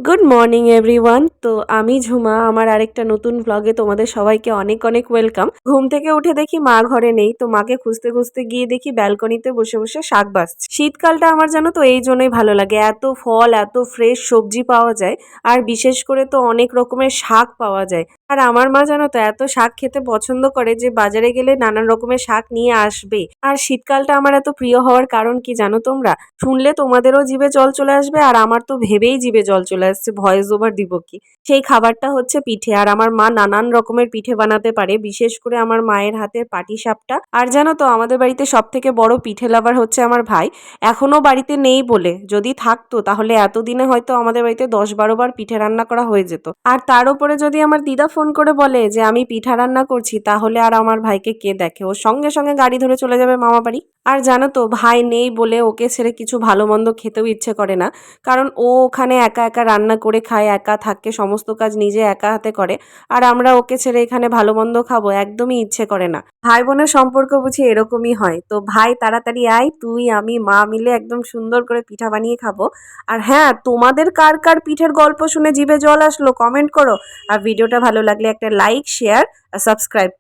Good morning everyone. তো আমি ঝুমা, আমার আরেকটা নতুন ব্লগে তোমাদের সবাইকে অনেক অনেক ওয়েলকাম। ঘুম থেকে উঠে দেখি মা ঘরে নেই, তো মাকে খুঁজতে খুঁজতে গিয়ে দেখি ব্যালকনিতে বসে বসে শাক বাছছে। শীতকালটা আমার জানো তো এই জন্যই ভালো লাগে, এত ফল এত ফ্রেশ সবজি পাওয়া যায়, আর বিশেষ করে তো অনেক রকমের শাক পাওয়া যায়। আর আমার মা জানো তো এত শাক খেতে পছন্দ করে যে বাজারে গেলে নানান রকমের শাক নিয়ে আসবে। আর শীতকালটা আমার এত প্রিয় হওয়ার কারণ কি জানো তোমরা? শুনলে তোমাদেরও জিভে জল চলে আসবে, আর আমার তো ভেবেই জিভে জল চলে আসছে, ভয়েস ওভার দিব কি। সেই খাবারটা হচ্ছে পিঠে, আর আমার মা নানান রকমের পিঠে বানাতে পারে, বিশেষ করে আমার মায়ের হাতের পাটিসাপটা। আর জানো তো আমাদের বাড়িতে সব থেকে বড় পিঠে লাভার হচ্ছে আমার ভাই। এখনো বাড়িতে নেই বলে, যদি থাকতো তাহলে এতদিনে হয়তো আমাদের বাড়িতে 10-12 বার পিঠে রান্না করা হয়ে যেত। আর তার উপরে যদি আমার দিদা ফোন করে বলে যে আমি পিঠা রান্না করছি, তাহলে আর আমার ভাইকে কে দেখে, ও সঙ্গে সঙ্গে গাড়ি ধরে চলে যাবে মামা বাড়ি। আর জানো তো ভাই নেই বলে ওকে ছেড়ে কিছু ভালো মন্দ খেতেও ইচ্ছে করে না, কারণ ও ওখানে একা একা রান্না করে খায়, একা থাকে, সমস্ত কাজ নিজে একা হাতে করে। আর আমরা ওকে ছেড়ে এখানে ভালো মন্দ খাবো, একদমই ইচ্ছে করে না। ভাই বোনের সম্পর্ক বুঝি এরকমই হয়। তো ভাই তাড়াতাড়ি আয়, তুই আমি মা মিলে একদম সুন্দর করে পিঠা বানিয়ে খাবো। আর হ্যাঁ, তোমাদের কার কার পিঠের গল্প শুনে জিভে জল আসলো কমেন্ট করো। আর ভিডিওটা ভালো লাগলে একটা লাইক, শেয়ার আর সাবস্ক্রাইব।